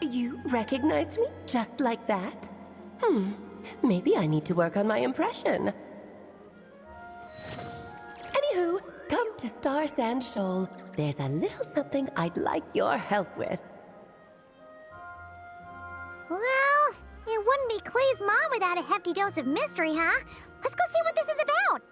You recognized me just like that? Maybe I need to work on my impression. Anywho, come to Star Sand Shoal. There's a little something I'd like your help with. Well, it wouldn't be Clay's mom without a hefty dose of mystery, huh? Let's go see what this is about.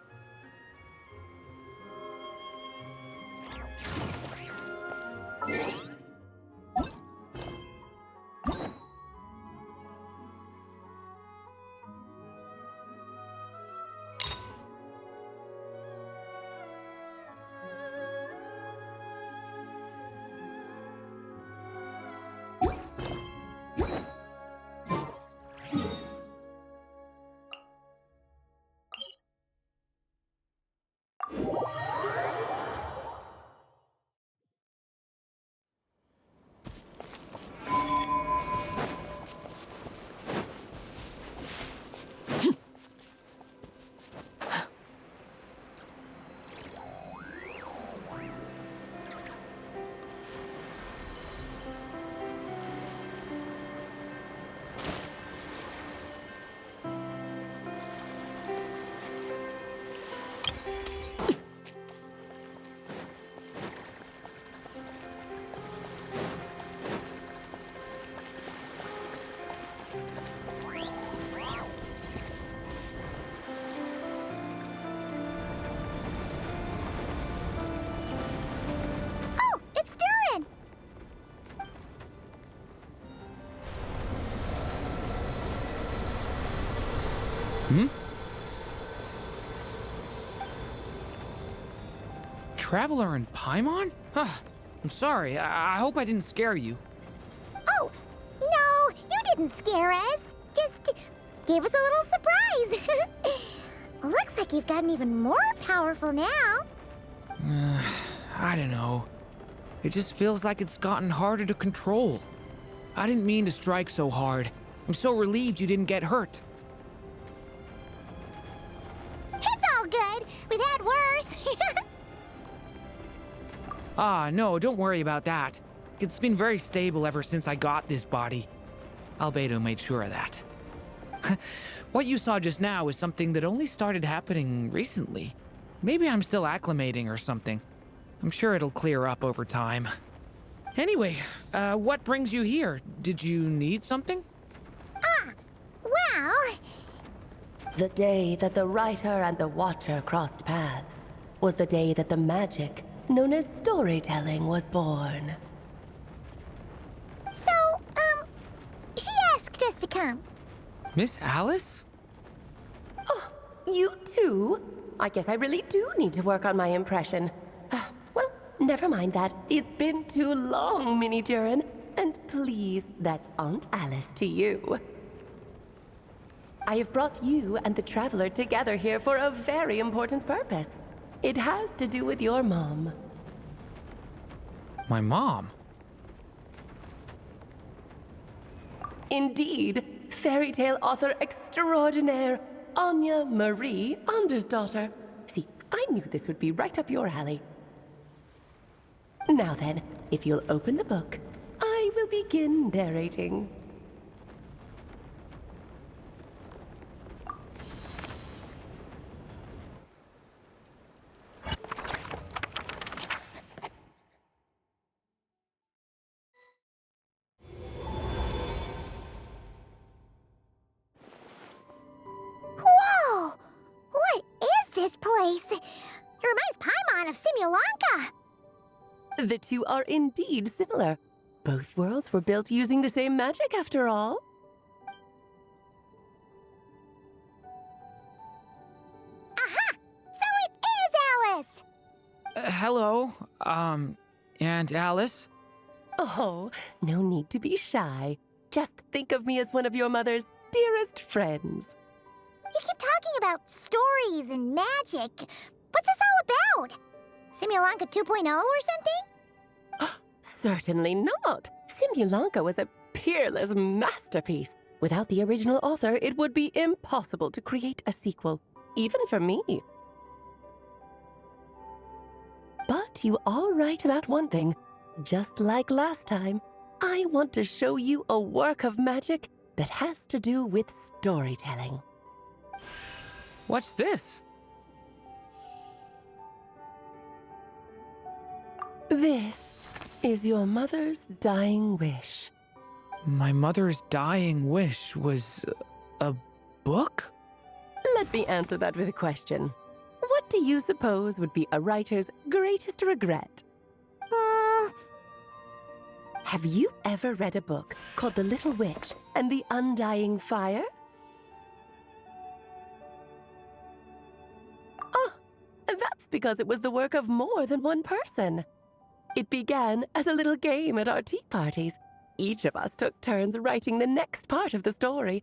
Oh, it's Durin! Traveler in Paimon? Huh. I'm sorry. I hope I didn't scare you. Oh, no, you didn't scare us. Just gave us a little surprise. Looks like you've gotten even more powerful now. I don't know. It just feels like it's gotten harder to control. I didn't mean to strike so hard. I'm so relieved you didn't get hurt. It's all good. We've had worse. Ah, no, don't worry about that. It's been very stable ever since I got this body. Rubedo made sure of that. What you saw just now is something that only started happening recently. Maybe I'm still acclimating or something. I'm sure it'll clear up over time. Anyway, what brings you here? Did you need something? Well, The day that the writer and the watcher crossed paths was the day that the magic known as storytelling was born. so, she asked us to come. Miss Alice? Oh, you too? I guess I really do need to work on my impression. Well, never mind that. It's been too long, Mini Durin. And please, that's Aunt Alice to you. I have brought you and the Traveler together here for a very important purpose. It has to do with your mom. My mom? Indeed, fairy tale author extraordinaire, Anya Marie Andersdottir. See, I knew this would be right up your alley. Now then, if you'll open the book, I will begin narrating. Whoa! What is this place? It reminds Paimon of Simulanka. The two are indeed similar. Both worlds were built using the same magic, after all. Aha! So it is Alice! Hello, Aunt Alice? Oh, no need to be shy. Just think of me as one of your mother's dearest friends. You keep talking about stories and magic. What's this all about? Simulanka 2.0 or something? Certainly not. Simulanka was a peerless masterpiece. Without the original author, it would be impossible to create a sequel, even for me. But you are right about one thing. Just like last time, I want to show you a work of magic that has to do with storytelling. What's this? This is your mother's dying wish. My mother's dying wish was a book? Let me answer that with a question. What do you suppose would be a writer's greatest regret? Have you ever read a book called The Little Witch and the Undying Fire? Oh, that's because it was the work of more than one person. It began as a little game at our tea parties. Each of us took turns writing the next part of the story.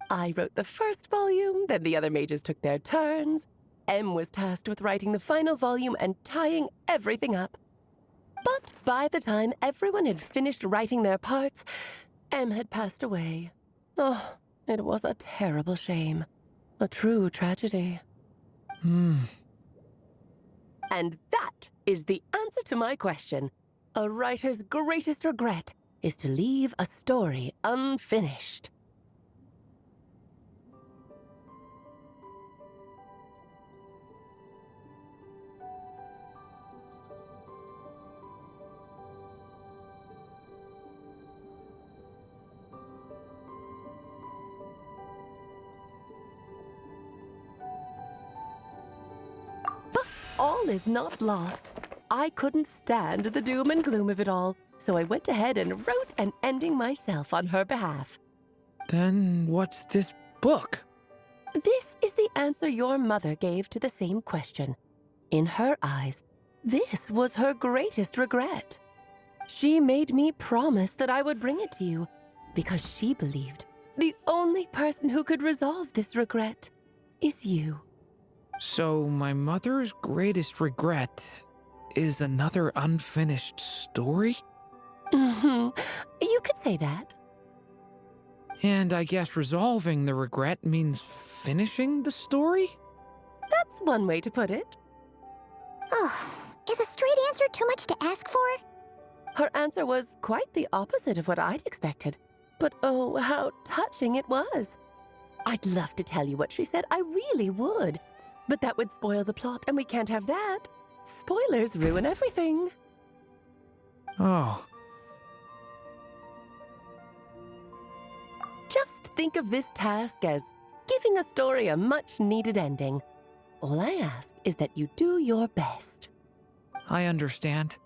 I wrote the first volume, then the other mages took their turns. Em was tasked with writing the final volume and tying everything up. But by the time everyone had finished writing their parts, Em had passed away. Oh, it was a terrible shame. A true tragedy. And that is the answer to my question. A writer's greatest regret is to leave a story unfinished. All is not lost. I couldn't stand the doom and gloom of it all, so I went ahead and wrote an ending myself on her behalf. Then what's this book? This is the answer your mother gave to the same question. In her eyes, this was her greatest regret. She made me promise that I would bring it to you because she believed the only person who could resolve this regret is you. So my mother's greatest regret is another unfinished story? You could say that. And I guess resolving the regret means finishing the story? That's one way to put it. Oh, is a straight answer too much to ask for? Her answer was quite the opposite of what I'd expected. But oh, how touching it was. I'd love to tell you what she said, I really would. But that would spoil the plot, and we can't have that. Spoilers ruin everything. Oh. Just think of this task as giving a story a much-needed ending. All I ask is that you do your best. I understand.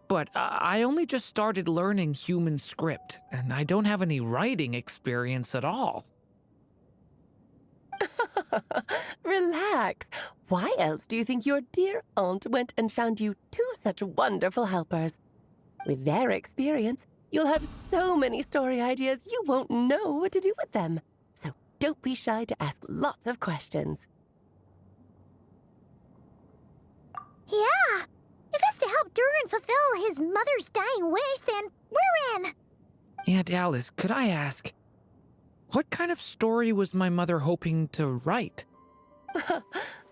But I only just started learning human script, and I don't have any writing experience at all. Relax. Why else do you think your dear aunt went and found you two such wonderful helpers? With their experience, you'll have so many story ideas you won't know what to do with them. So don't be shy to ask lots of questions. Yeah, if it's to help Durin fulfill his mother's dying wish, then we're in. Aunt Alice, could I ask, what kind of story was my mother hoping to write?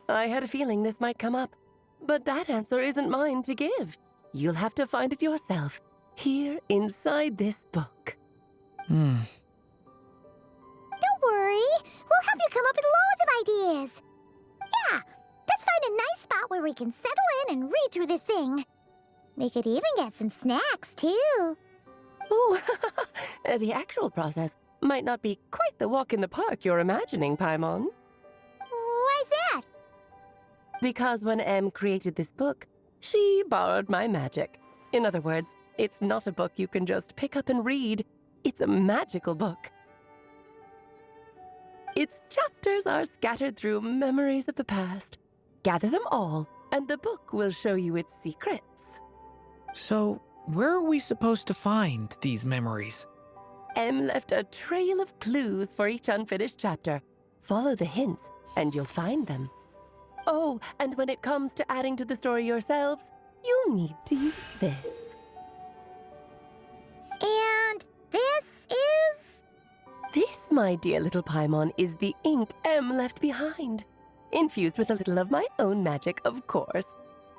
I had a feeling this might come up, but that answer isn't mine to give. You'll have to find it yourself, here inside this book. Don't worry, we'll help you come up with loads of ideas. Yeah, let's find a nice spot where we can settle in and read through this thing. We could even get some snacks, too. Oh, the actual process might not be quite the walk in the park you're imagining, Paimon. Why's that? Because when Em created this book, she borrowed my magic. In other words, it's not a book you can just pick up and read. It's a magical book. Its chapters are scattered through memories of the past. Gather them all, and the book will show you its secrets. So, where are we supposed to find these memories? Em left a trail of clues for each unfinished chapter. Follow the hints, and you'll find them. Oh, and when it comes to adding to the story yourselves, you'll need to use this. And this is? This, my dear little Paimon, is the ink Em left behind. Infused with a little of my own magic, of course.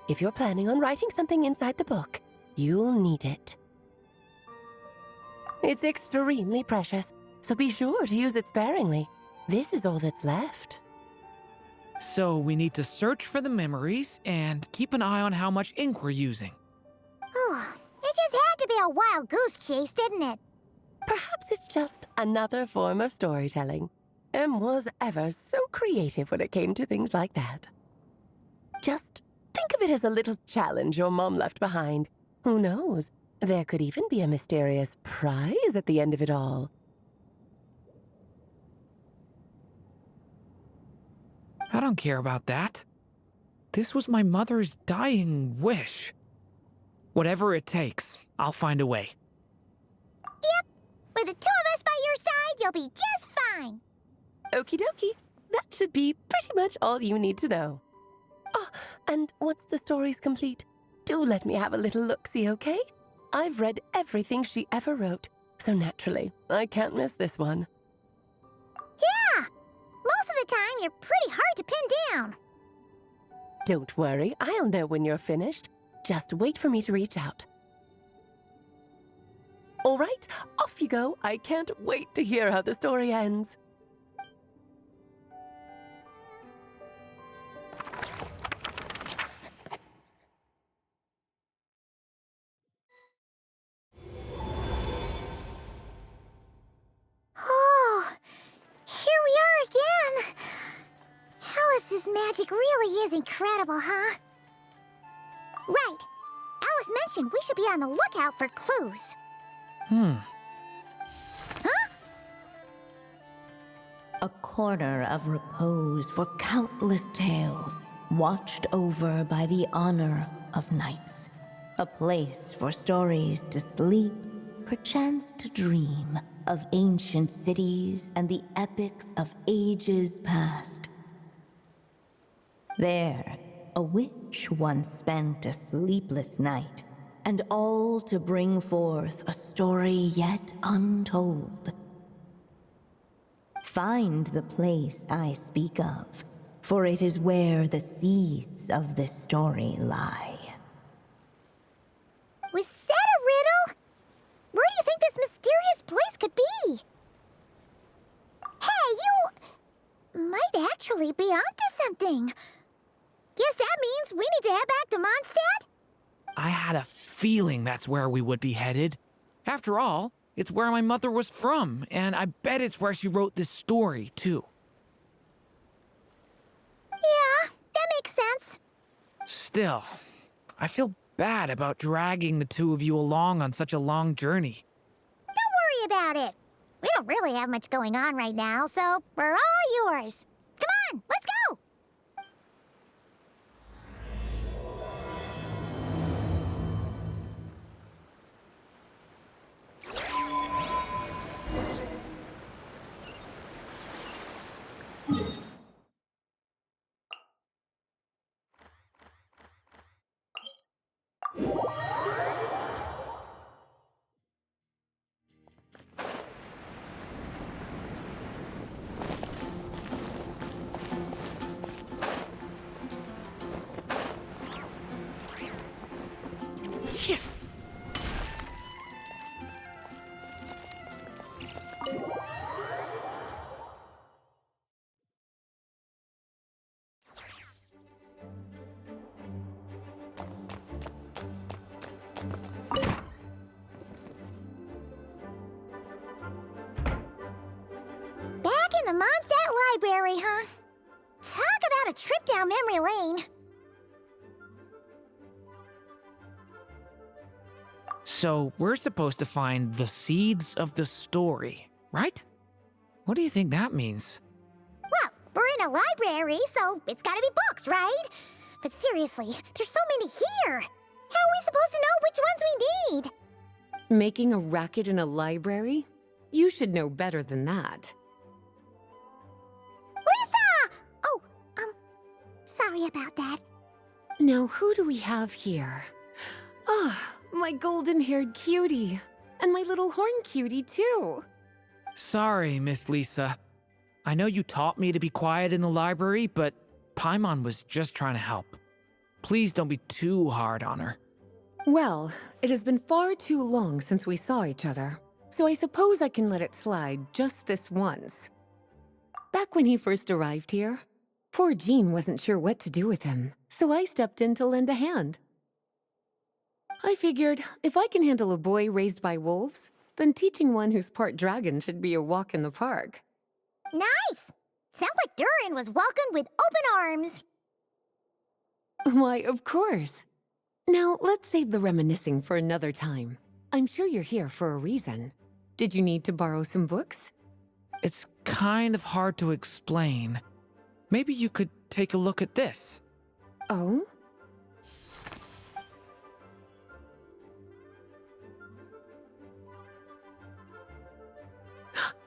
If you're planning on writing something inside the book, you'll need it. It's extremely precious, so be sure to use it sparingly. This is all that's left. So we need to search for the memories and keep an eye on how much ink we're using. Oh, it just had to be a wild goose chase, didn't it? Perhaps it's just another form of storytelling. Em was ever so creative when it came to things like that. Just think of it as a little challenge your mom left behind. Who knows? There could even be a mysterious prize at the end of it all. I don't care about that. This was my mother's dying wish. Whatever it takes, I'll find a way. Yep. With the two of us by your side, you'll be just fine. Okie dokie. That should be pretty much all you need to know. Oh, and once the story's complete, do let me have a little look-see, okay? I've read everything she ever wrote, so naturally, I can't miss this one. Yeah! Most of the time, you're pretty hard to pin down. Don't worry, I'll know when you're finished. Just wait for me to reach out. All right, off you go. I can't wait to hear how the story ends. Oh, here we are again. Alice's magic really is incredible, huh? Right. Alice mentioned we should be on the lookout for clues. Huh? A corner of repose for countless tales, watched over by the honor of knights. A place for stories to sleep, perchance to dream of ancient cities and the epics of ages past. There, a witch once spent a sleepless night, and all to bring forth a story yet untold. Find the place I speak of, for it is where the seeds of this story lie. Was that a riddle? Where do you think this mysterious place could be? Hey, you might actually be onto something. Guess that means we need to head back to Mondstadt? I had a feeling that's where we would be headed. After all, it's where my mother was from, and I bet it's where she wrote this story, too. Yeah, that makes sense. Still, I feel bad about dragging the two of you along on such a long journey. Don't worry about it. We don't really have much going on right now, so we're all yours. Come on, let's go! Back in the Mondstadt Library, huh? Talk about a trip down memory lane. So, we're supposed to find the seeds of the story, right? What do you think that means? Well, we're in a library, so it's gotta be books, right? But seriously, there's so many here. How are we supposed to know which ones we need? Making a racket in a library? You should know better than that. Lisa! Oh, sorry about that. Now, who do we have here? Ah, my golden-haired cutie. And my little horn cutie, too. Sorry, Miss Lisa. I know you taught me to be quiet in the library, but Paimon was just trying to help. Please don't be too hard on her. Well, it has been far too long since we saw each other, so I suppose I can let it slide just this once. Back when he first arrived here, poor Jean wasn't sure what to do with him, so I stepped in to lend a hand. I figured if I can handle a boy raised by wolves, then teaching one who's part dragon should be a walk in the park. Nice! Sounds like Durin was welcomed with open arms. Why, of course. Now, let's save the reminiscing for another time. I'm sure you're here for a reason. Did you need to borrow some books? It's kind of hard to explain. Maybe you could take a look at this. Oh?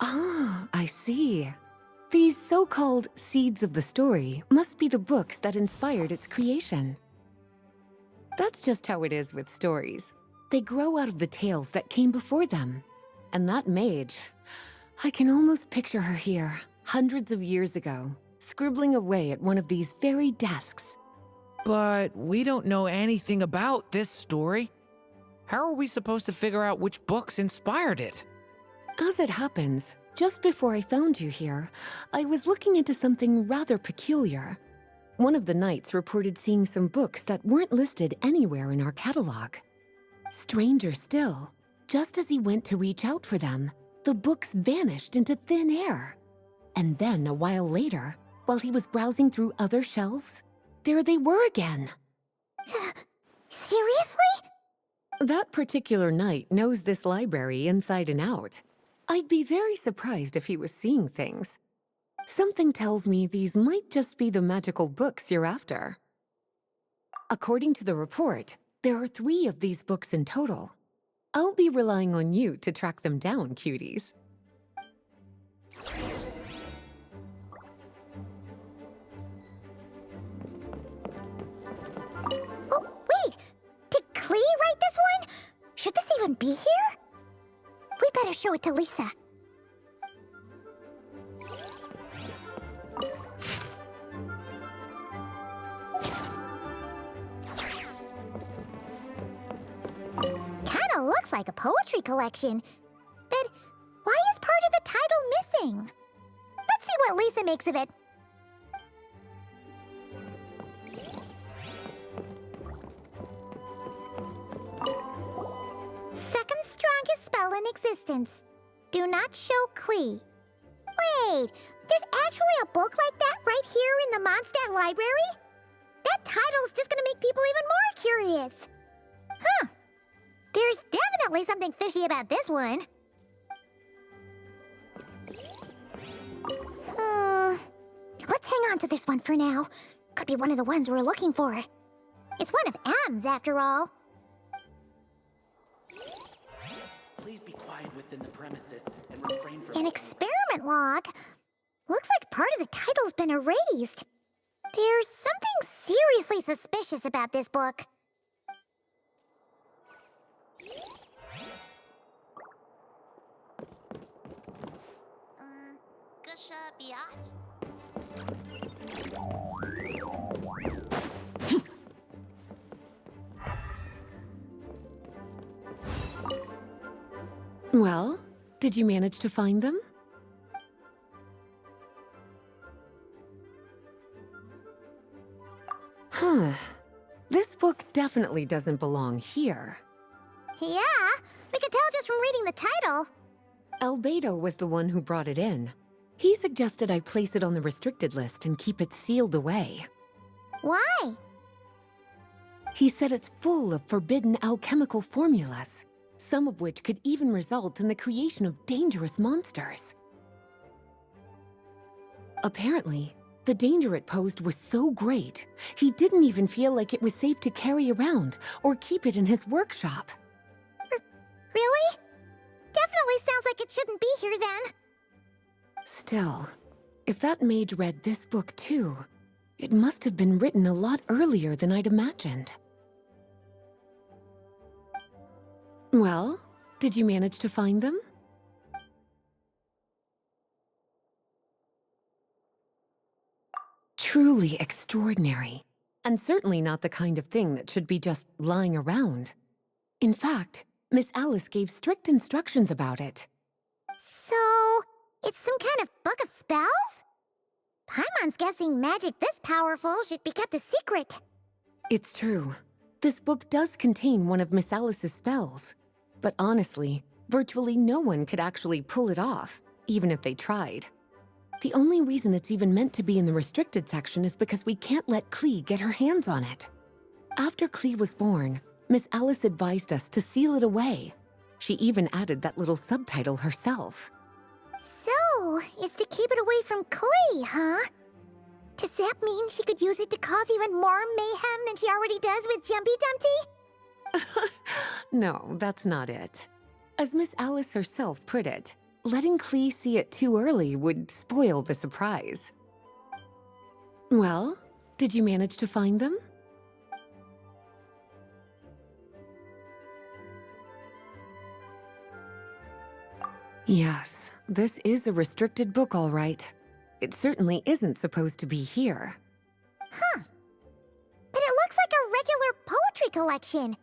Ah, I see. These so-called seeds of the story must be the books that inspired its creation. That's just how it is with stories. They grow out of the tales that came before them. And that mage, I can almost picture her here, hundreds of years ago, scribbling away at one of these very desks. But we don't know anything about this story. How are we supposed to figure out which books inspired it? As it happens, just before I found you here, I was looking into something rather peculiar. One of the knights reported seeing some books that weren't listed anywhere in our catalog. Stranger still, just as he went to reach out for them, the books vanished into thin air. And then, a while later, while he was browsing through other shelves, there they were again. Seriously? That particular knight knows this library inside and out. I'd be very surprised if he was seeing things. Something tells me these might just be the magical books you're after. According to the report, there are 3 of these books in total. I'll be relying on you to track them down, cuties. Oh, wait! Did Klee write this one? Should this even be here? We better show it to Lisa. Kinda looks like a poetry collection. But why is part of the title missing? Let's see what Lisa makes of it. Second strongest spell in existence. Do not show Klee. Wait, there's actually a book like that right here in the Mondstadt library? That title's just gonna make people even more curious. Huh. There's definitely something fishy about this one. Let's hang on to this one for now. Could be one of the ones we're looking for. It's one of M's, after all. Please be quiet within the premises and refrain from... An experiment log? Looks like part of the title's been erased. There's something seriously suspicious about this book. Gusha Biat? Well, did you manage to find them? Huh. This book definitely doesn't belong here. Yeah, we could tell just from reading the title. Rubedo was the one who brought it in. He suggested I place it on the restricted list and keep it sealed away. Why? He said it's full of forbidden alchemical formulas, some of which could even result in the creation of dangerous monsters. Apparently, the danger it posed was so great, he didn't even feel like it was safe to carry around or keep it in his workshop. Really? Definitely sounds like it shouldn't be here then. Still, if that mage read this book too, it must have been written a lot earlier than I'd imagined. Well, did you manage to find them? Truly extraordinary, and certainly not the kind of thing that should be just lying around. In fact, Miss Alice gave strict instructions about it. So, it's some kind of book of spells? Paimon's guessing magic this powerful should be kept a secret. It's true. This book does contain one of Miss Alice's spells. But honestly, virtually no one could actually pull it off, even if they tried. The only reason it's even meant to be in the restricted section is because we can't let Klee get her hands on it. After Klee was born, Miss Alice advised us to seal it away. She even added that little subtitle herself. So, it's to keep it away from Klee, huh? Does that mean she could use it to cause even more mayhem than she already does with Jumpy Dumpty? No, that's not it. As Miss Alice herself put it, letting Klee see it too early would spoil the surprise. Well, did you manage to find them? Yes, this is a restricted book, all right. It certainly isn't supposed to be here. Huh. But it looks like a regular poetry collection.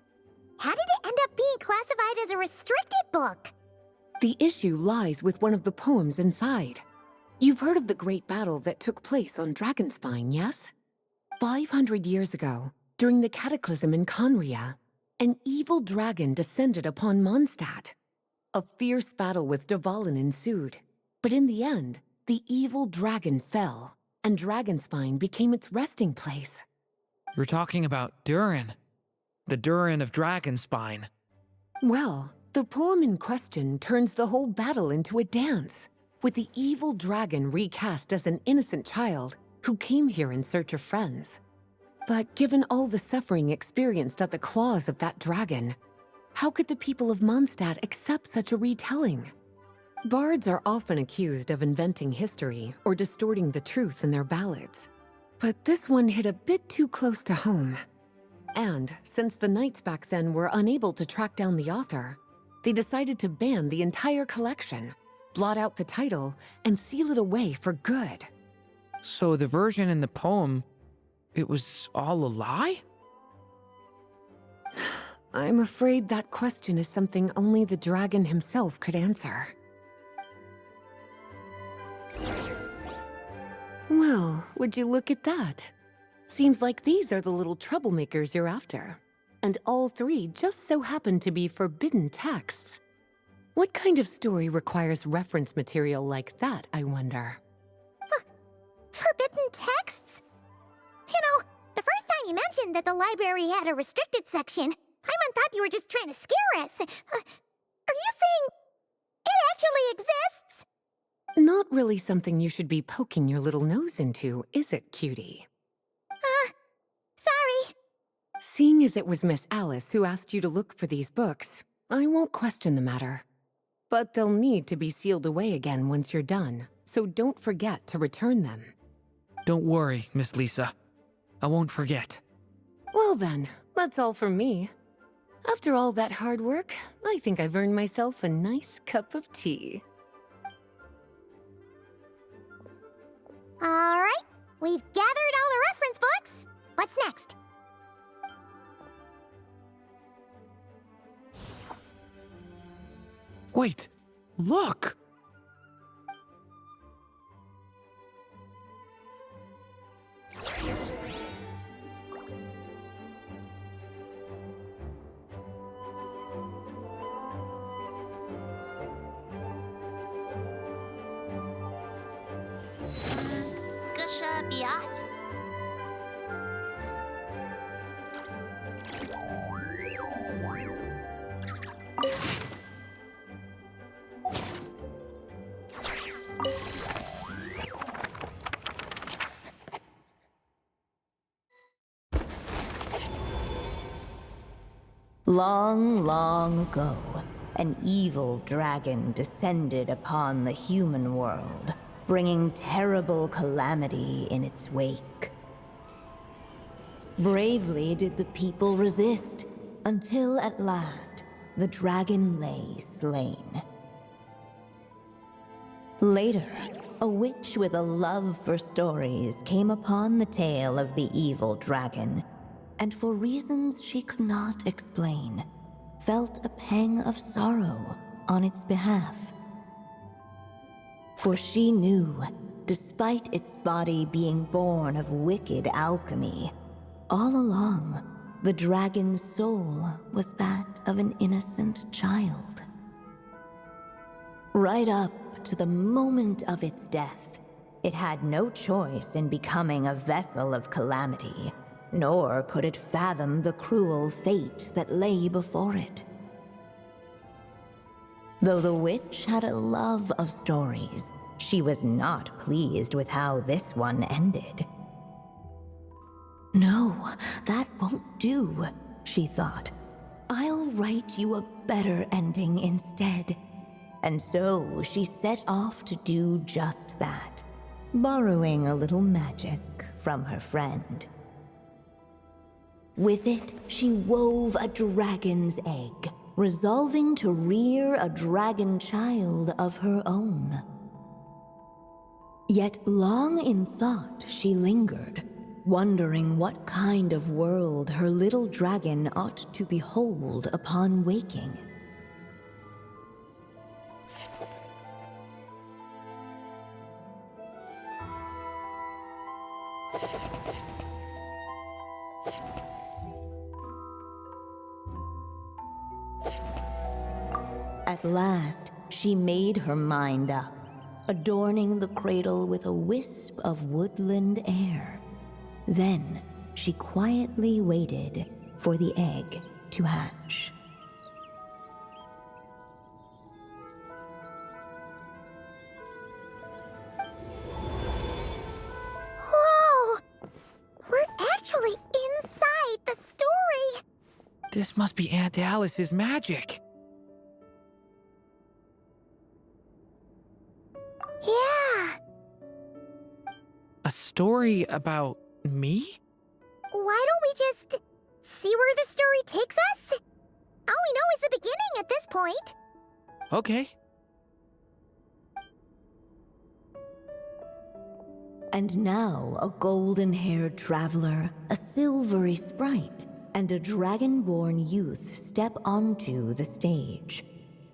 How did it end up being classified as a restricted book? The issue lies with one of the poems inside. You've heard of the great battle that took place on Dragonspine, yes? 500 years ago, during the cataclysm in Conria, an evil dragon descended upon Mondstadt. A fierce battle with Dvalin ensued, but in the end, the evil dragon fell, and Dragonspine became its resting place. You're talking about Durin. The Durin of Dragonspine. Well, the poem in question turns the whole battle into a dance, with the evil dragon recast as an innocent child who came here in search of friends. But given all the suffering experienced at the claws of that dragon, how could the people of Mondstadt accept such a retelling? Bards are often accused of inventing history or distorting the truth in their ballads. But this one hit a bit too close to home. And since the knights back then were unable to track down the author, they decided to ban the entire collection, blot out the title, and seal it away for good. So the version in the poem, it was all a lie? I'm afraid that question is something only the dragon himself could answer. Well, would you look at that? Seems like these are the little troublemakers you're after. And all three just so happen to be forbidden texts. What kind of story requires reference material like that, I wonder? Forbidden texts? You know, the first time you mentioned that the library had a restricted section, Paimon thought you were just trying to scare us. Are you saying it actually exists? Not really something you should be poking your little nose into, is it, cutie? Sorry. Seeing as it was Miss Alice who asked you to look for these books, I won't question the matter. But they'll need to be sealed away again once you're done, so don't forget to return them. Don't worry, Miss Lisa. I won't forget. Well then, that's all from me. After all that hard work, I think I've earned myself a nice cup of tea. All right, we've gathered all the reference books. What's next? Wait, look! Gusha Biat? Long, long ago, an evil dragon descended upon the human world, bringing terrible calamity in its wake. Bravely did the people resist, until at last, the dragon lay slain. Later, a witch with a love for stories came upon the tale of the evil dragon, and for reasons she could not explain, felt a pang of sorrow on its behalf. For she knew, despite its body being born of wicked alchemy, all along, the dragon's soul was that of an innocent child. Right up to the moment of its death, it had no choice in becoming a vessel of calamity, nor could it fathom the cruel fate that lay before it. Though the witch had a love of stories, she was not pleased with how this one ended. No, that won't do, she thought. I'll write you a better ending instead. And so she set off to do just that, borrowing a little magic from her friend. With it, she wove a dragon's egg, resolving to rear a dragon child of her own. Yet long in thought she lingered, wondering what kind of world her little dragon ought to behold upon waking. At last, she made her mind up, adorning the cradle with a wisp of woodland air. Then, she quietly waited for the egg to hatch. Whoa! We're actually inside the story! This must be Aunt Alice's magic. Yeah. A story about me? Why don't we just see where the story takes us? All we know is the beginning at this point. Okay. And now a golden-haired traveler, a silvery sprite, and a dragon-born youth step onto the stage.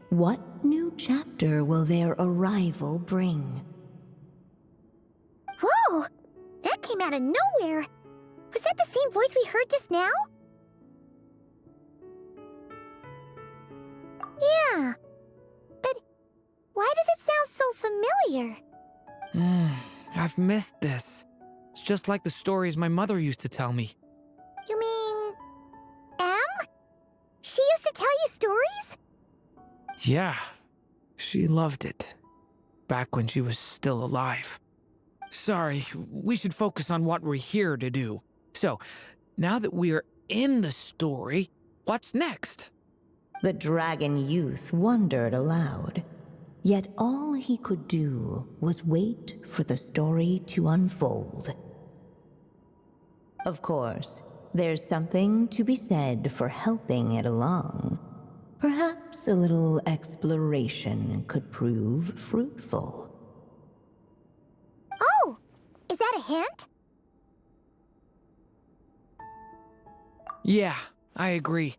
What new chapter will their arrival bring? Whoa! That came out of nowhere! Was that the same voice we heard just now? Yeah. But why does it sound so familiar? I've missed this. It's just like the stories my mother used to tell me. You mean... Em? She used to tell you stories? Yeah, she loved it. Back when she was still alive. Sorry, we should focus on what we're here to do. So, now that we're in the story, what's next? The dragon youth wondered aloud. Yet all he could do was wait for the story to unfold. Of course, there's something to be said for helping it along. Perhaps a little exploration could prove fruitful. Oh! Is that a hint? Yeah, I agree.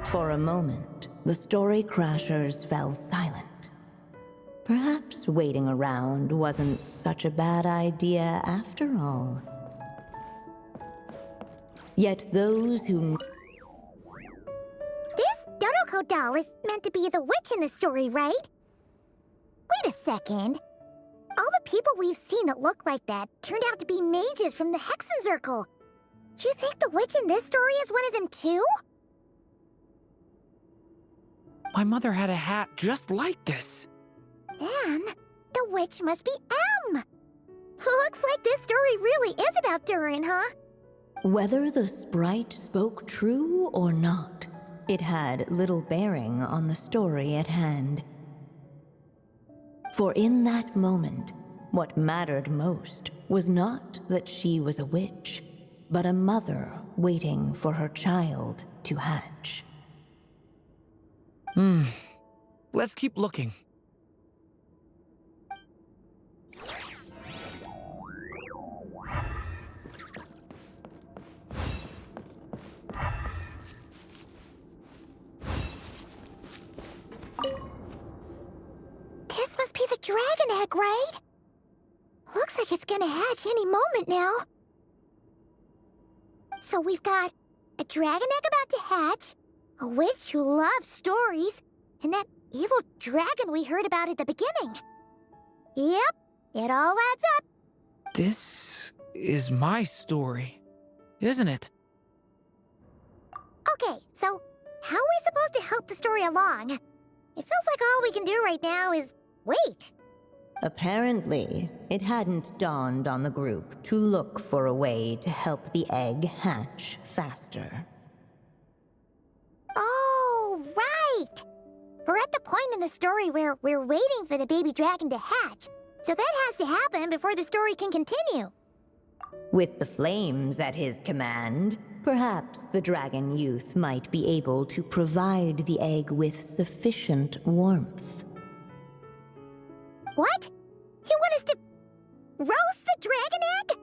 For a moment, the story crashers fell silent. Perhaps waiting around wasn't such a bad idea after all. Yet those who... This Draco doll is meant to be the witch in the story, right? Wait a second. All the people we've seen that look like that turned out to be mages from the Hexen Circle. Do you think the witch in this story is one of them too? My mother had a hat just like this. Then, the witch must be Em. Looks like this story really is about Durin, huh? Whether the sprite spoke true or not, it had little bearing on the story at hand. For in that moment, what mattered most was not that she was a witch, but a mother waiting for her child to hatch. Let's keep looking. dragon egg, right? Looks like it's gonna hatch any moment now. So we've got a dragon egg about to hatch, a witch who loves stories, and that evil dragon we heard about at the beginning. Yep, it all adds up. This is my story, isn't it? Okay, so how are we supposed to help the story along? It feels like all we can do right now is wait. Apparently, it hadn't dawned on the group to look for a way to help the egg hatch faster. Oh, right! We're at the point in the story where we're waiting for the baby dragon to hatch, so that has to happen before the story can continue. With the flames at his command, perhaps the dragon youth might be able to provide the egg with sufficient warmth. What? You want us to roast the dragon egg?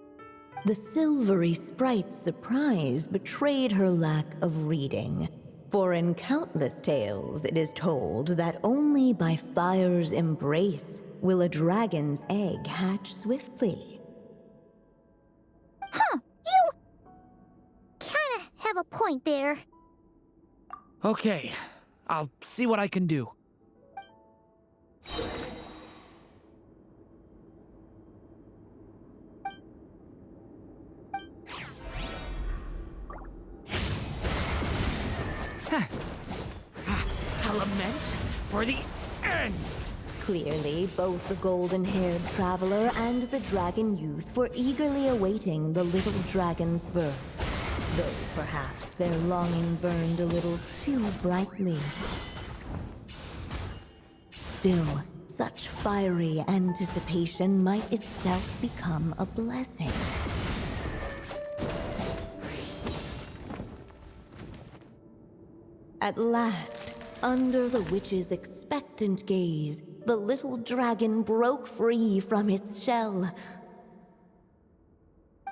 The silvery sprite's surprise betrayed her lack of reading. For in countless tales it is told that only by fire's embrace will a dragon's egg hatch swiftly. Huh, you kinda have a point there. Okay, I'll see what I can do. A lament for the end! Clearly, both the golden-haired traveler and the dragon youth were eagerly awaiting the little dragon's birth, though perhaps their longing burned a little too brightly. Still, such fiery anticipation might itself become a blessing. At last, under the witch's expectant gaze, the little dragon broke free from its shell.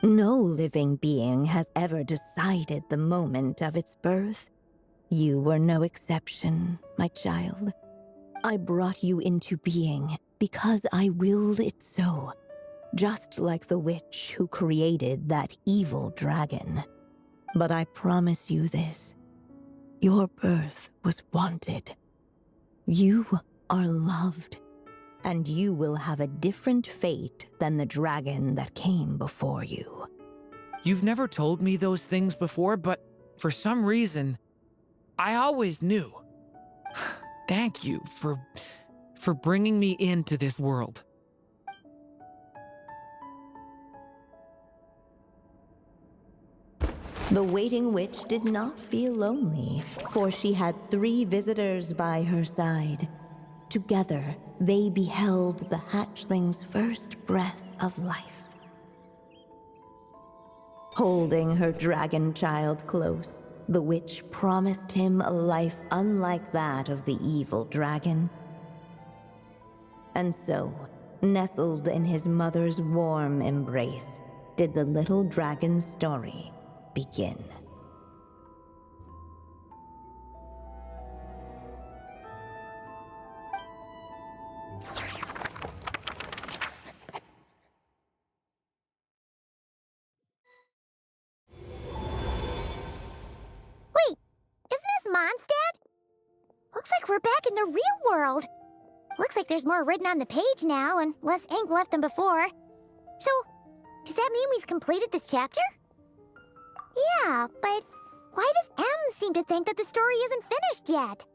No living being has ever decided the moment of its birth. You were no exception, my child. I brought you into being because I willed it so, just like the witch who created that evil dragon. But I promise you this. Your birth was wanted. You are loved, and you will have a different fate than the dragon that came before you. You've never told me those things before, but for some reason, I always knew. Thank you for bringing me into this world. The waiting witch did not feel lonely, for she had 3 visitors by her side. Together, they beheld the hatchling's first breath of life. Holding her dragon child close, the witch promised him a life unlike that of the evil dragon. And so, nestled in his mother's warm embrace, did the little dragon's story begin. Wait, isn't this Mondstadt? Looks like we're back in the real world. Looks like there's more written on the page now and less ink left than before. So, does that mean we've completed this chapter? Yeah, but why does M seem to think that the story isn't finished yet?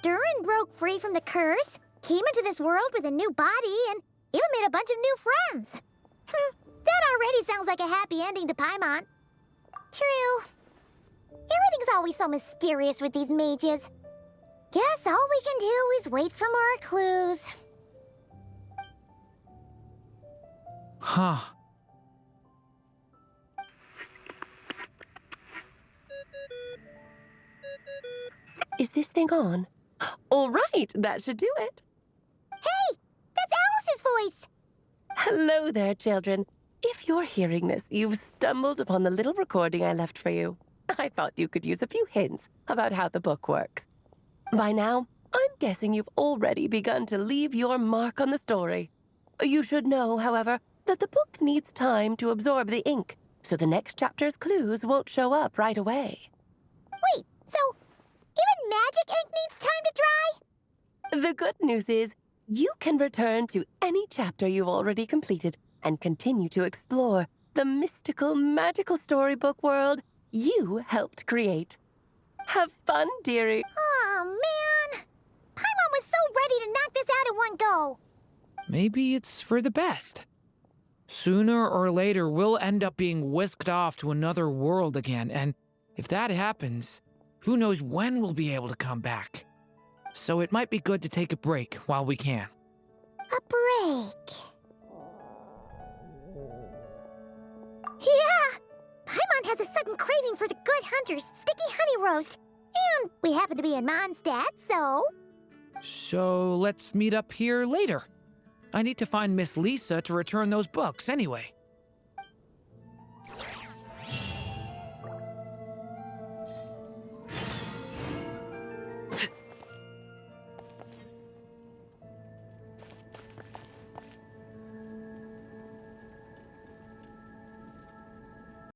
Durin broke free from the curse, came into this world with a new body, and even made a bunch of new friends. That already sounds like a happy ending to Paimon. True. Everything's always so mysterious with these mages. Guess all we can do is wait for more clues. Huh. Is this thing on? All right, that should do it. Hey, that's Alice's voice. Hello there, children. If you're hearing this, you've stumbled upon the little recording I left for you. I thought you could use a few hints about how the book works. By now, I'm guessing you've already begun to leave your mark on the story. You should know, however, that the book needs time to absorb the ink, so the next chapter's clues won't show up right away. Wait, so even magic ink needs time to dry? The good news is, you can return to any chapter you've already completed and continue to explore the mystical, magical storybook world you helped create. Have fun, dearie. Oh, man. Paimon was so ready to knock this out in one go. Maybe it's for the best. Sooner or later, we'll end up being whisked off to another world again, and if that happens, who knows when we'll be able to come back. So it might be good to take a break while we can. A break. Yeah! Paimon has a sudden craving for the Good Hunter's sticky honey roast. And we happen to be in Mondstadt, so... So let's meet up here later. I need to find Miss Lisa to return those books anyway.